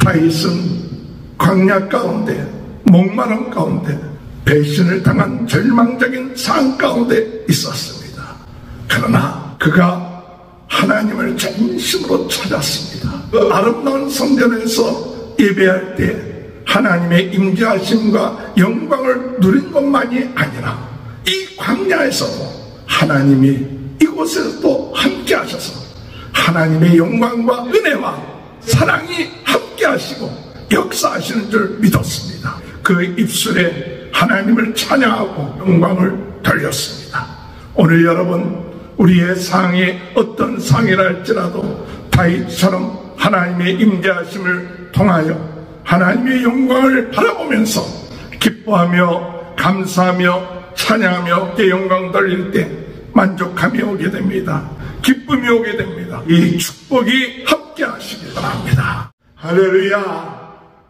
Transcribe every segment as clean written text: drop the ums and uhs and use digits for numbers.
다윗은 광야 가운데, 목마름 가운데, 배신을 당한 절망적인 상황 가운데 있었습니다. 그러나 그가 하나님을 진심으로 찾았습니다. 그 아름다운 성전에서 예배할 때 하나님의 임재하심과 영광을 누린 것만이 아니라 이 광야에서도 하나님이 이곳에서도 함께 하셔서 하나님의 영광과 은혜와 사랑이 함께 하시고 역사하시는 줄 믿었습니다. 그 입술에 하나님을 찬양하고 영광을 돌렸습니다. 오늘 여러분, 우리의 상이 어떤 상이라 할지라도 다윗처럼 하나님의 임재하심을 통하여 하나님의 영광을 바라보면서 기뻐하며 감사하며 찬양하며 그 영광 돌릴 때 만족함이 오게 됩니다. 기쁨이 오게 됩니다. 이 축복이 함께 하시길 바랍니다. 할렐루야.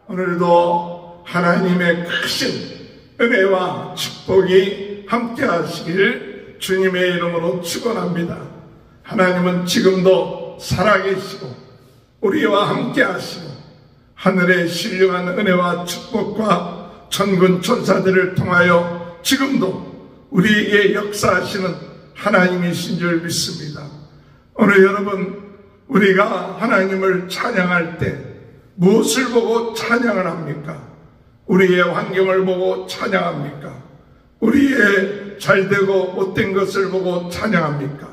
오늘도 하나님의 크신 은혜와 축복이 함께 하시길 주님의 이름으로 축원합니다. 하나님은 지금도 살아계시고 우리와 함께 하시고 하늘의 신령한 은혜와 축복과 천군 천사들을 통하여 지금도 우리에게 역사하시는 하나님이신 줄 믿습니다. 오늘 여러분, 우리가 하나님을 찬양할 때 무엇을 보고 찬양을 합니까? 우리의 환경을 보고 찬양합니까? 우리의 잘되고 못된 것을 보고 찬양합니까?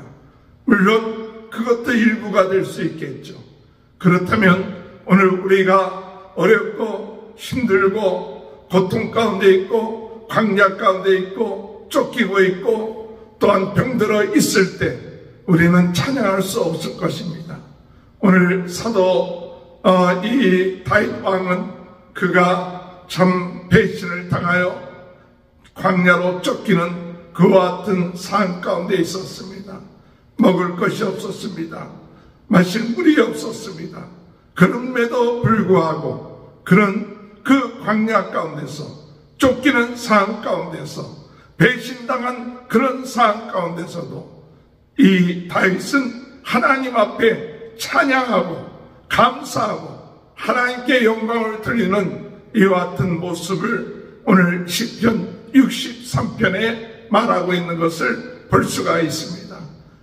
물론 그것도 일부가 될 수 있겠죠. 그렇다면 오늘 우리가 어렵고 힘들고 고통 가운데 있고 광야 가운데 있고 쫓기고 있고 또한 병들어 있을 때 우리는 찬양할 수 없을 것입니다. 오늘 사도 이 다윗 왕은 그가 참 배신을 당하여 광야로 쫓기는 그와 같은 상황 가운데 있었습니다. 먹을 것이 없었습니다. 마실 물이 없었습니다. 그럼에도 불구하고 그런 그 광야 가운데서 쫓기는 상황 가운데서 배신당한 그런 상황 가운데서도 이 다윗은 하나님 앞에 찬양하고 감사하고 하나님께 영광을 드리는 이와 같은 모습을 오늘 시편 63편에 말하고 있는 것을 볼 수가 있습니다.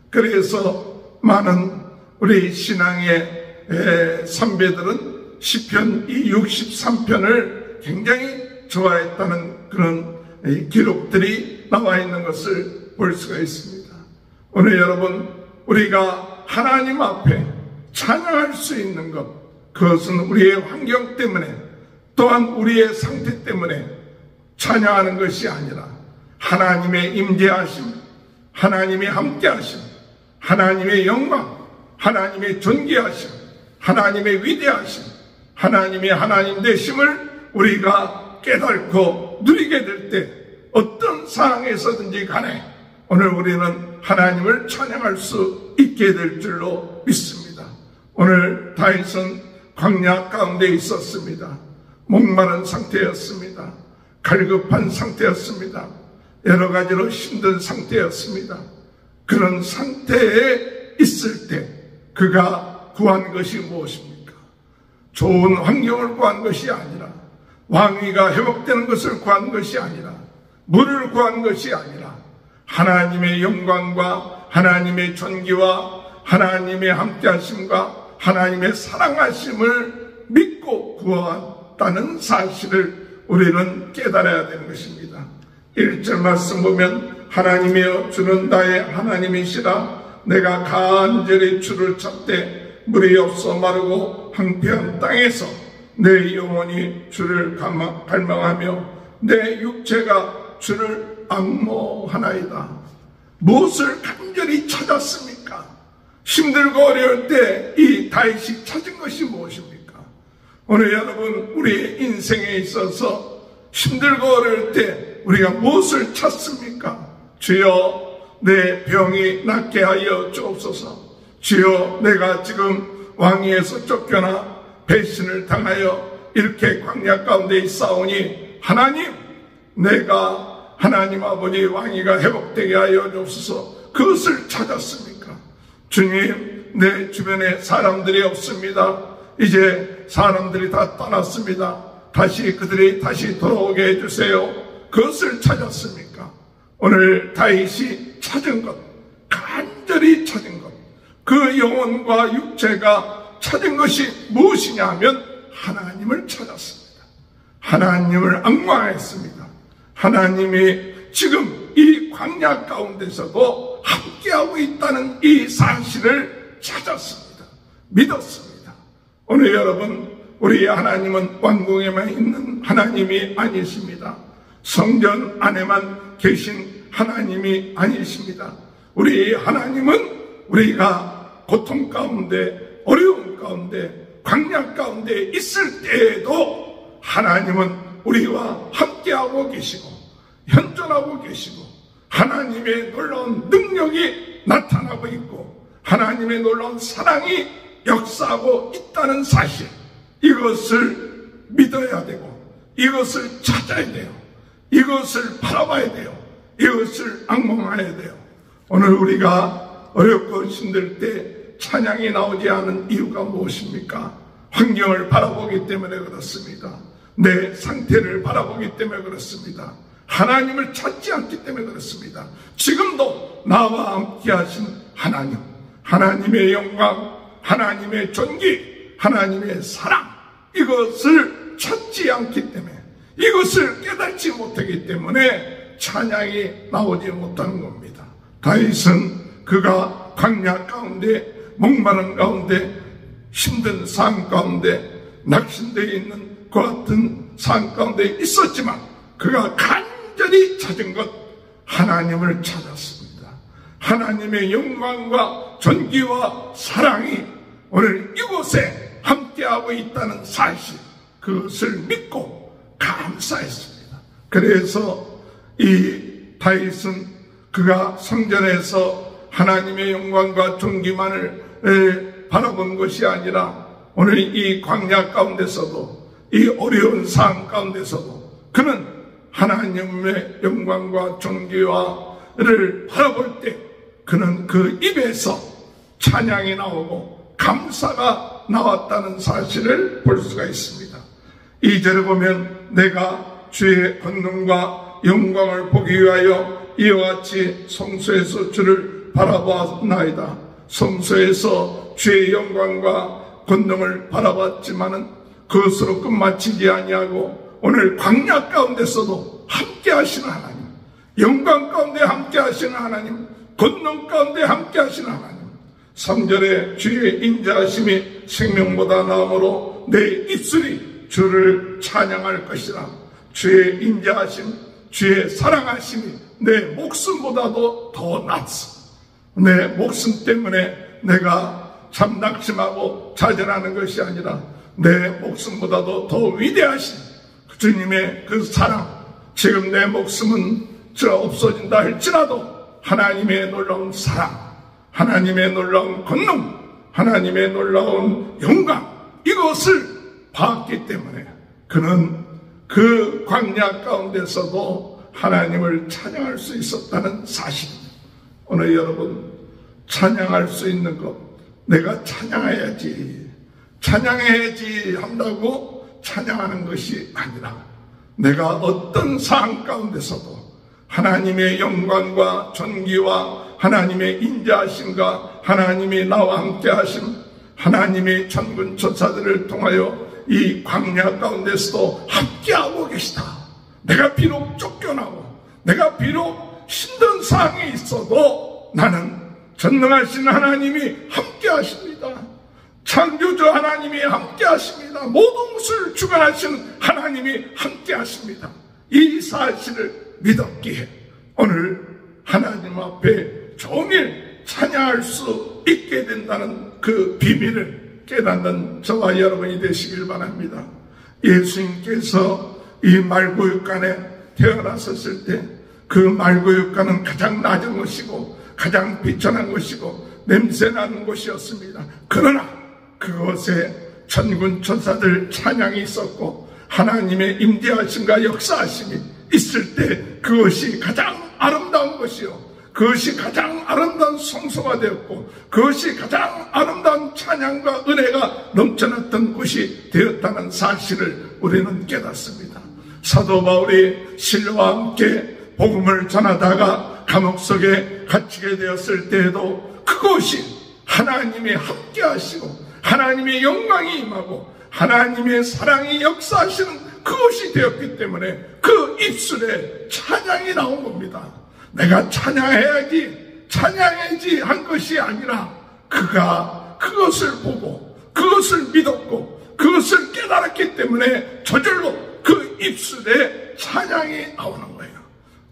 그래서 많은 우리 신앙의 선배들은 시편 이 63편을 굉장히 좋아했다는 그런 기록들이 나와 있는 것을 볼 수가 있습니다. 오늘 여러분, 우리가 하나님 앞에 찬양할 수 있는 것, 그것은 우리의 환경 때문에 또한 우리의 상태 때문에 찬양하는 것이 아니라 하나님의 임재하심, 하나님의 함께하심, 하나님의 영광, 하나님의 존귀하심, 하나님의 위대하심, 하나님의 하나님 되심을 우리가 깨닫고 누리게 될 때 어떤 상황에서든지 간에 오늘 우리는 하나님을 찬양할 수 있게 될 줄로 믿습니다. 오늘 다윗은 광야 가운데 있었습니다. 목마른 상태였습니다. 갈급한 상태였습니다. 여러 가지로 힘든 상태였습니다. 그런 상태에 있을 때 그가 구한 것이 무엇입니까? 좋은 환경을 구한 것이 아니라, 왕위가 회복되는 것을 구한 것이 아니라, 물을 구한 것이 아니라 하나님의 영광과 하나님의 존귀와 하나님의 함께하심과 하나님의 사랑하심을 믿고 구하다는 사실을 우리는 깨달아야 되는 것입니다. 1절 말씀 보면 하나님이여 주는 나의 하나님이시라. 내가 간절히 주를 찾되 물이 없어 마르고 황폐한 땅에서 내 영혼이 주를 갈망하며 내 육체가 주를 앙모하나이다. 무엇을 간절히 찾았습니까? 힘들고 어려울 때 이 다윗이 찾은 것이 무엇입니까? 오늘 여러분, 우리의 인생에 있어서 힘들고 어려울 때 우리가 무엇을 찾습니까? 주여 내 병이 낫게 하여 주옵소서. 주여 내가 지금 왕위에서 쫓겨나 배신을 당하여 이렇게 광야 가운데 있사오니 하나님, 내가 하나님 아버지 왕위가 회복되게 하여 주옵소서. 그것을 찾았습니까? 주님, 내 주변에 사람들이 없습니다. 이제 사람들이 다 떠났습니다. 다시 그들이 다시 돌아오게 해주세요. 그것을 찾았습니까? 오늘 다윗이 찾은 것, 간절히 찾은 것, 그 영혼과 육체가 찾은 것이 무엇이냐 하면 하나님을 찾았습니다. 하나님을 앙망했습니다. 하나님이 지금 이 광야 가운데서도 함께하고 있다는 이 사실을 찾았습니다. 믿었습니다. 오늘 여러분, 우리 하나님은 왕궁에만 있는 하나님이 아니십니다. 성전 안에만 계신 하나님이 아니십니다. 우리 하나님은 우리가 고통 가운데, 어려움 가운데, 광야 가운데 있을 때에도 하나님은 우리와 함께하고 계시고 현존하고 계시고 하나님의 놀라운 능력이 나타나고 있고 하나님의 놀라운 사랑이 역사하고 있다는 사실, 이것을 믿어야 되고 이것을 찾아야 돼요. 이것을 바라봐야 돼요. 이것을 앙망해야 돼요. 오늘 우리가 어렵고 힘들 때 찬양이 나오지 않은 이유가 무엇입니까? 환경을 바라보기 때문에 그렇습니다. 내 상태를 바라보기 때문에 그렇습니다. 하나님을 찾지 않기 때문에 그렇습니다. 지금도 나와 함께 하신 하나님, 하나님의 영광, 하나님의 존귀, 하나님의 사랑, 이것을 찾지 않기 때문에, 이것을 깨닫지 못하기 때문에 찬양이 나오지 못하는 겁니다. 다윗은 그가 광야 가운데, 목마른 가운데, 힘든 삶 가운데, 낙심되어 있는 그 같은 삶 가운데 있었지만 그가 간절히 찾은 것, 하나님을 찾았습니다. 하나님의 영광과 존귀와 사랑이 오늘 이곳에 함께하고 있다는 사실, 그것을 믿고 감사했습니다. 그래서 이 다윗은 그가 성전에서 하나님의 영광과 존귀만을 바라본 것이 아니라 오늘 이 광야 가운데서도, 이 어려운 상황 가운데서도 그는 하나님의 영광과 존귀와를 바라볼 때 그는 그 입에서 찬양이 나오고 감사가 나왔다는 사실을 볼 수가 있습니다. 2절에 보면 내가 주의 권능과 영광을 보기 위하여 이와 같이 성소에서 주를 바라보았나이다. 성소에서 주의 영광과 권능을 바라봤지만은 그것으로 끝마치지 아니하고 오늘 광야 가운데서도 함께 하시는 하나님, 영광 가운데 함께 하시는 하나님, 권능 가운데 함께 하시는 하나님, 3절에 주의 인자하심이 생명보다 나음으로 내 입술이 주를 찬양할 것이라. 주의 인자하심, 주의 사랑하심이 내 목숨보다도 더 낫소. 내 목숨 때문에 내가 참 낙심하고 좌절하는 것이 아니라 내 목숨보다도 더 위대하신 주님의 그 사랑, 지금 내 목숨은 없어진다 할지라도 하나님의 놀라운 사랑, 하나님의 놀라운 권능, 하나님의 놀라운 영광, 이것을 봤기 때문에 그는 그 광야 가운데서도 하나님을 찬양할 수 있었다는 사실입니다. 오늘 여러분, 찬양할 수 있는 것, 내가 찬양해야지 한다고 찬양하는 것이 아니라 내가 어떤 상황 가운데서도 하나님의 영광과 존귀와 하나님의 인자하심과 하나님이 나와 함께 하심, 하나님의 천군 천사들을 통하여 이 광야 가운데서도 함께하고 계시다. 내가 비록 쫓겨나고 내가 비록 힘든 상황이 있어도 나는 전능하신 하나님이 함께 하십니다. 창조주 하나님이 함께 하십니다. 모든 것을 주관하시는 하나님이 함께 하십니다. 이 사실을 믿었기에 오늘 하나님 앞에 종일 찬양할 수 있게 된다는 그 비밀을 깨닫는 저와 여러분이 되시길 바랍니다. 예수님께서 이 말구육간에 태어나셨을 때 그 말구육간은 가장 낮은 것이고 가장 비천한 것이고 냄새나는 곳이었습니다. 그러나 그곳에 천군 천사들 찬양이 있었고 하나님의 임재하심과 역사하심이 있을 때 그것이 가장 아름다운 것이요, 그것이 가장 아름다운 성소가 되었고 그것이 가장 아름다운 찬양과 은혜가 넘쳐났던 곳이 되었다는 사실을 우리는 깨닫습니다. 사도 바울이 신라와 함께 복음을 전하다가 감옥 속에 갇히게 되었을 때에도 그곳이 하나님의 함께 하시고 하나님의 영광이 임하고 하나님의 사랑이 역사하시는 그곳이 되었기 때문에 그 입술에 찬양이 나온 겁니다. 내가 찬양해야지 한 것이 아니라 그가 그것을 보고 그것을 믿었고 그것을 깨달았기 때문에 저절로 그 입술에 찬양이 나오는 거예요.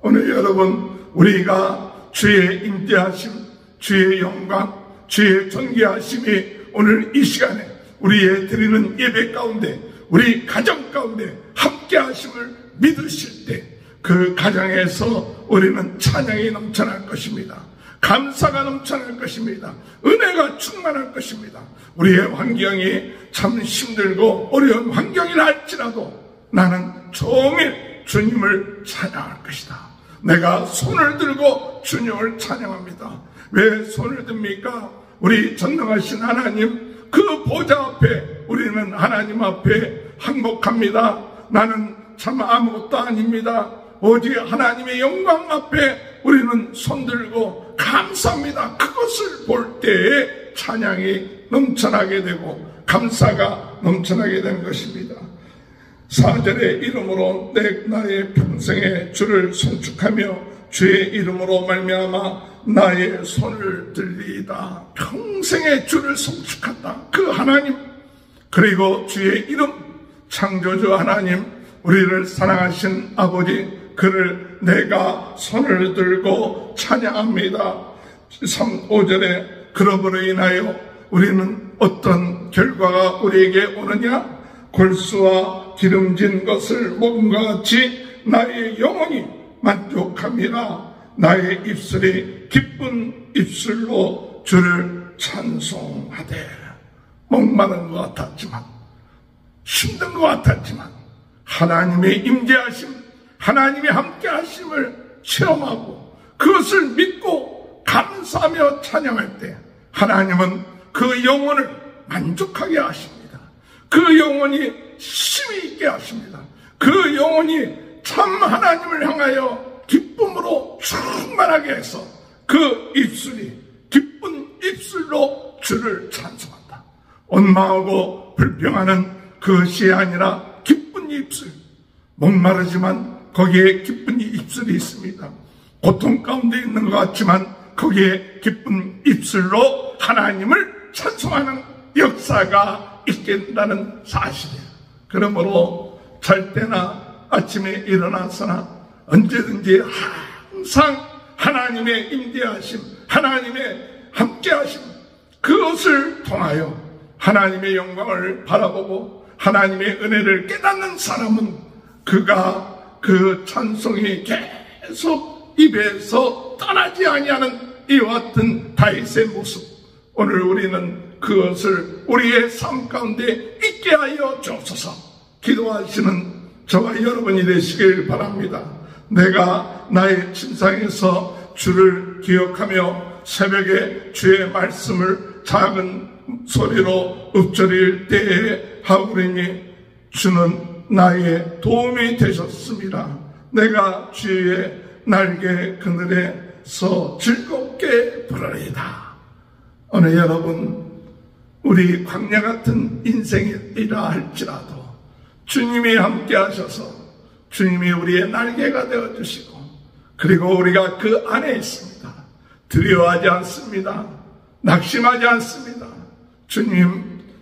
오늘 여러분, 우리가 주의 임재하심, 주의 영광, 주의 존귀하심이 오늘 이 시간에 우리의 드리는 예배 가운데, 우리 가정 가운데 함께 하심을 믿으실 때 그 가정에서 우리는 찬양이 넘쳐날 것입니다. 감사가 넘쳐날 것입니다. 은혜가 충만할 것입니다. 우리의 환경이 참 힘들고 어려운 환경이라 할지라도 나는 종일 주님을 찬양할 것이다. 내가 손을 들고 주님을 찬양합니다. 왜 손을 듭니까? 우리 전능하신 하나님 그 보좌 앞에 우리는 하나님 앞에 항복합니다. 나는 참 아무것도 아닙니다. 오직 하나님의 영광 앞에 우리는 손들고 감사합니다. 그것을 볼 때에 찬양이 넘쳐나게 되고 감사가 넘쳐나게 되는 것입니다. 4절의 이름으로 나의 평생에 주를 송축하며 주의 이름으로 말미암아 나의 손을 들리이다. 평생에 주를 송축한다. 그 하나님, 그리고 주의 이름, 창조주 하나님, 우리를 사랑하신 아버지, 그를 내가 손을 들고 찬양합니다. 5절에 그러므로 인하여 우리는 어떤 결과가 우리에게 오느냐? 골수와 기름진 것을 먹음과 같이 나의 영혼이 만족함이라. 나의 입술이 기쁜 입술로 주를 찬송하되. 목마른 것 같았지만, 힘든 것 같았지만 하나님의 임재하심, 하나님의 함께 하심을 체험하고 그것을 믿고 감사하며 찬양할 때 하나님은 그 영혼을 만족하게 하십니다. 그 영혼이 힘이 있게 하십니다. 그 영혼이 참 하나님을 향하여 기쁨으로 충만하게 해서 그 입술이 기쁜 입술로 주를 찬송한다. 원망하고 불평하는 그것이 아니라 기쁜 입술, 목마르지만 거기에 기쁜 입술이 있습니다. 고통 가운데 있는 것 같지만 거기에 기쁜 입술로 하나님을 찬송하는 역사가 있게 된다는 사실이에요. 그러므로 잘 때나 아침에 일어나서나 언제든지 항상 하나님의 임재하심, 하나님의 함께하심, 그것을 통하여 하나님의 영광을 바라보고 하나님의 은혜를 깨닫는 사람은 그가 그 찬송이 계속 입에서 떠나지 아니하는 이와 같은 다윗의 모습, 오늘 우리는 그것을 우리의 삶 가운데 있게 하여 주옵소서. 기도하시는 저와 여러분이 되시길 바랍니다. 내가 나의 침상에서 주를 기억하며 새벽에 주의 말씀을 작은 소리로 읊조릴 때에 하오리니 주는 나의 도움이 되셨습니다. 내가 주의 날개 그늘에서 즐겁게 부르리이다. 오늘 여러분, 우리 광야 같은 인생이라 할지라도 주님이 함께 하셔서 주님이 우리의 날개가 되어주시고 그리고 우리가 그 안에 있습니다. 두려워하지 않습니다. 낙심하지 않습니다.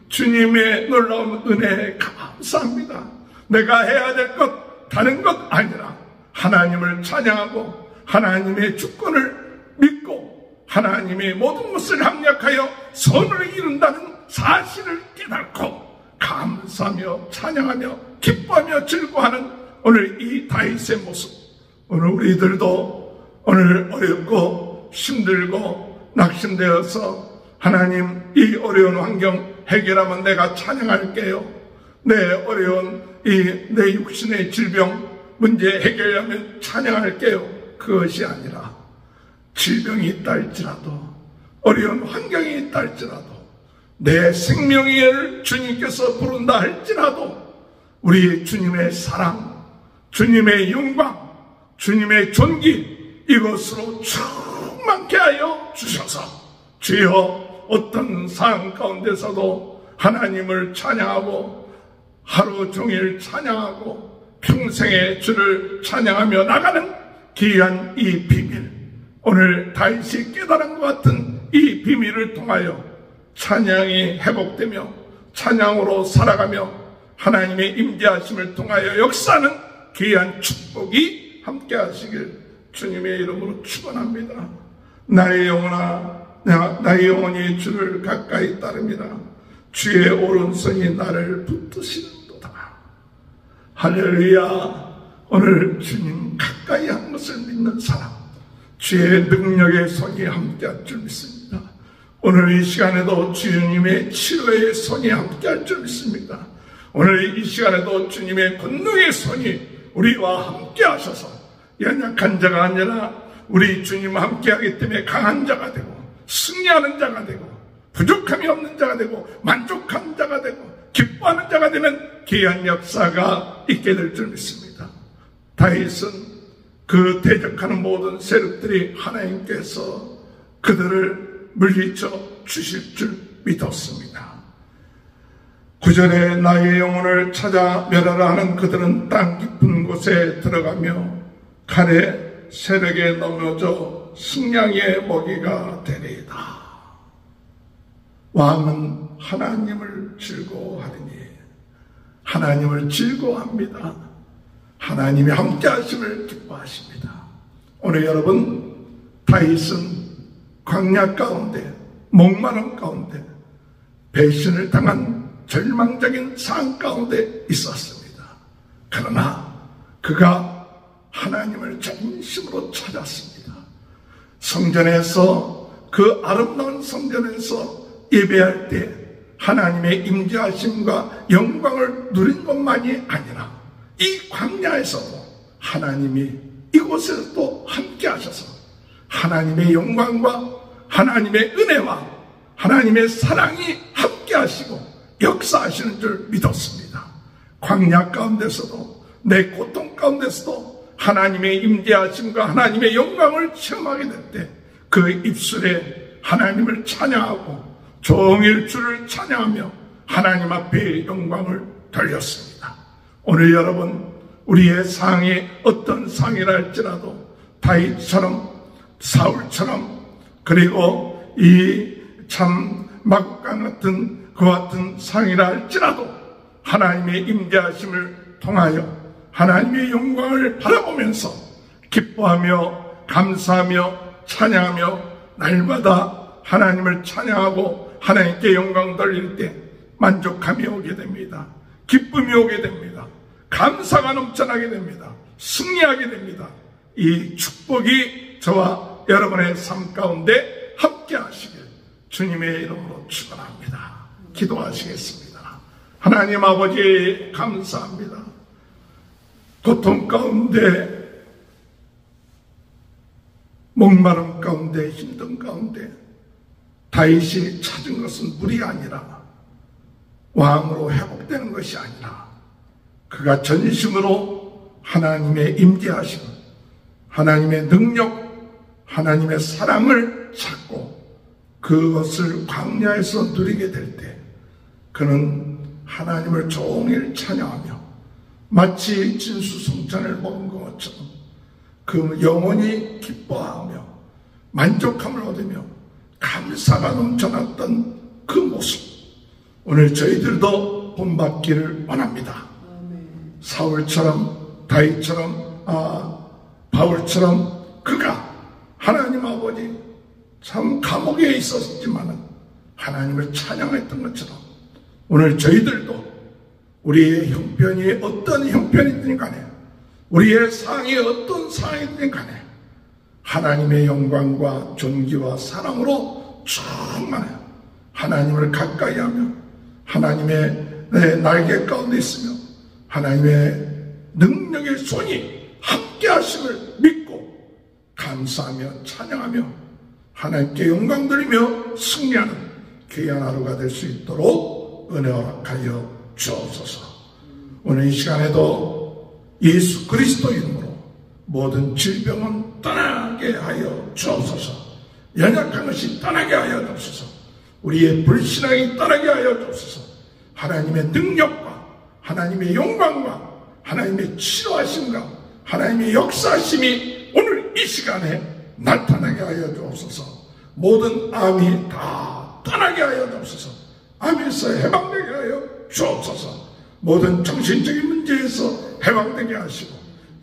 주님의 놀라운 은혜에 감사합니다. 내가 해야 될 것 다른 것 아니라 하나님을 찬양하고 하나님의 주권을 믿고 하나님의 모든 것을 합력하여 선을 이룬다는 사실을 깨닫고 감사하며 찬양하며 기뻐하며 즐거워하는 오늘 이 다윗의 모습, 오늘 우리들도 오늘 어렵고 힘들고 낙심되어서 하나님 이 어려운 환경 해결하면 내가 찬양할게요. 내 어려운 내 육신의 질병 문제 해결하면 찬양할게요. 그것이 아니라 질병이 있다 할지라도, 어려운 환경이 있다 할지라도, 내 생명을 주님께서 부른다 할지라도 우리 주님의 사랑, 주님의 영광, 주님의 존귀 이것으로 충만케 하여 주셔서 주여 어떤 상황 가운데서도 하나님을 찬양하고 하루 종일 찬양하고 평생의 주를 찬양하며 나가는 귀한 이 비밀, 오늘 다윗이 깨달은 것 같은 이 비밀을 통하여 찬양이 회복되며 찬양으로 살아가며 하나님의 임재하심을 통하여 역사하는 귀한 축복이 함께 하시길 주님의 이름으로 축원합니다. 나의 영혼아, 나의 영혼이 주를 가까이 따릅니다. 주의 오른손이 나를 붙드시는도다. 할렐루야. 오늘 주님 가까이 한 것을 믿는 사람, 주의 능력의 손이 함께 할 줄 믿습니다. 오늘 이 시간에도 주님의 치료의 손이 함께 할 줄 믿습니다. 오늘 이 시간에도 주님의 권능의 손이 우리와 함께 하셔서 연약한 자가 아니라 우리 주님과 함께 하기 때문에 강한 자가 되고 승리하는 자가 되고 부족함이 없는 자가 되고 만족한 자가 되고 기뻐하는 자가 되는 귀한 역사가 있게 될 줄 믿습니다. 다윗은 그 대적하는 모든 세력들이 하나님께서 그들을 물리쳐 주실 줄 믿었습니다. 9절에 나의 영혼을 찾아 멸하라 하는 그들은 땅 깊은 곳에 들어가며 칼의 세력에 넘어져 승냥이의 먹이가 되리이다. 왕은 하나님을 즐거워하리니, 하나님을 즐거워합니다. 하나님이 함께 하심을 기뻐하십니다. 오늘 여러분, 다윗은 광야 가운데, 목마름 가운데, 배신을 당한 절망적인 상황 가운데 있었습니다. 그러나 그가 하나님을 진심으로 찾았습니다. 성전에서, 그 아름다운 성전에서 예배할 때 하나님의 임재하심과 영광을 누린 것만이 아니라 이 광야에서도 하나님이 이곳에서도 함께 하셔서 하나님의 영광과 하나님의 은혜와 하나님의 사랑이 함께 하시고 역사하시는 줄 믿었습니다. 광야 가운데서도, 내 고통 가운데서도 하나님의 임재하심과 하나님의 영광을 체험하게 될 때 그 입술에 하나님을 찬양하고 종일 주를 찬양하며 하나님 앞에 영광을 돌렸습니다. 오늘 여러분, 우리의 상이 어떤 상이라 할지라도 다윗처럼, 사울처럼, 그리고 이 참 마구간 같은 그 같은 상이라 할지라도 하나님의 임재하심을 통하여 하나님의 영광을 바라보면서 기뻐하며 감사하며 찬양하며 날마다 하나님을 찬양하고 하나님께 영광 돌릴 때 만족함이 오게 됩니다. 기쁨이 오게 됩니다. 감사가 넘쳐나게 됩니다. 승리하게 됩니다. 이 축복이 저와 여러분의 삶 가운데 함께 하시길 주님의 이름으로 축원합니다. 기도하시겠습니다. 하나님 아버지 감사합니다. 고통 가운데, 목마름 가운데, 힘든 가운데 다윗이 찾은 것은 물이 아니라 왕으로 회복되는 것이 아니라 그가 전심으로 하나님의 임재하심, 하나님의 능력, 하나님의 사랑을 찾고 그것을 광야에서 누리게 될 때 그는 하나님을 종일 찬양하며 마치 진수성찬을 먹은 것처럼 그 영혼이 기뻐하며 만족함을 얻으며 감사가 넘쳐났던 그 모습, 오늘 저희들도 본받기를 원합니다. 사울처럼, 다윗처럼, 바울처럼 그가 하나님 아버지 참 감옥에 있었지만 하나님을 찬양했던 것처럼 오늘 저희들도 우리의 형편이 어떤 형편이든 간에, 우리의 상이 어떤 상이든 간에 하나님의 영광과 존귀와 사랑으로 충만해 하나님을 가까이 하며 하나님의 내 날개 가운데 있으며 하나님의 능력의 손이 함께 하심을 믿고 감사하며 찬양하며 하나님께 영광 돌리며 승리하는 귀한 하루가 될 수 있도록 은혜 허락하여 주옵소서. 오늘 이 시간에도 예수 그리스도 이름으로 모든 질병은 떠나게 하여 주옵소서. 연약한 것이 떠나게 하여 주옵소서. 우리의 불신앙이 떠나게 하여 주옵소서. 하나님의 능력과 하나님의 영광과 하나님의 치료하심과 하나님의 역사하심이 오늘 이 시간에 나타나게 하여 주옵소서. 모든 암이 다 떠나게 하여 주옵소서. 암에서 해방되게 하여 주옵소서. 모든 정신적인 문제에서 해방되게 하시고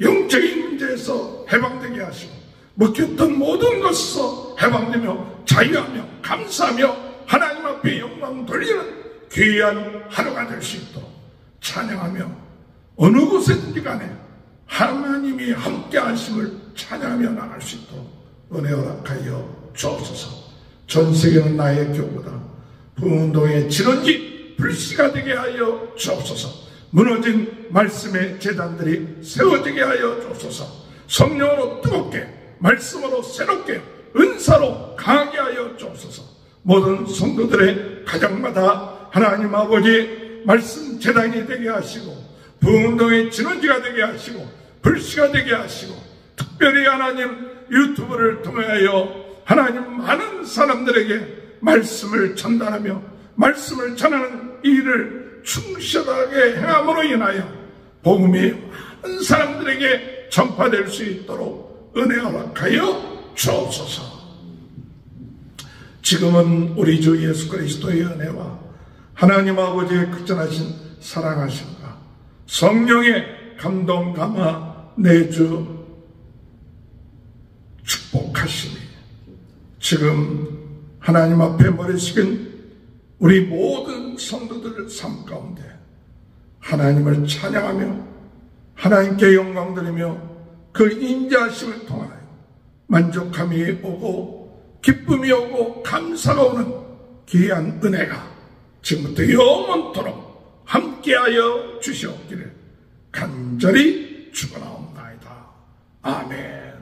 영적인 문제에서 해방되게 하시고 묶였던 모든 것에서 해방되며 자유하며 감사하며 하나님 앞에 영광 돌리는 귀한 하루가 될 수 있도록 찬양하며 어느 곳에든지 간에 하나님이 함께 하심을 찬양하며 나갈 수 있도록 은혜 허락하여 주옵소서. 전 세계는 나의 교구다. 부흥운동의 진원지 불씨가 되게 하여 주옵소서. 무너진 말씀의 제단들이 세워지게 하여 주옵소서. 성령으로 뜨겁게 말씀으로 새롭게 은사로 강하게 하여 주옵소서. 모든 성도들의 가정마다 하나님 아버지 말씀 제단이 되게 하시고 부흥운동의 진원지가 되게 하시고 불씨가 되게 하시고 특별히 하나님 유튜브를 통하여 하나님 많은 사람들에게 말씀을 전달하며 말씀을 전하는 일을 충실하게 행함으로 인하여 복음이 많은 사람들에게 전파될 수 있도록 은혜 허락하여 주옵소서. 지금은 우리 주 예수 그리스도의 은혜와 하나님 아버지의 극전하신 사랑하심과 성령의 감동 감화 내주 축복하시니 지금 하나님 앞에 머리 숙인 우리 모든 성도들 삶 가운데 하나님을 찬양하며 하나님께 영광 드리며 그 인자하심을 통하여 만족함이 오고 기쁨이 오고 감사가 오는 귀한 은혜가 지금부터 영원토록 함께하여 주시옵기를 간절히 축원하옵나이다. 아멘.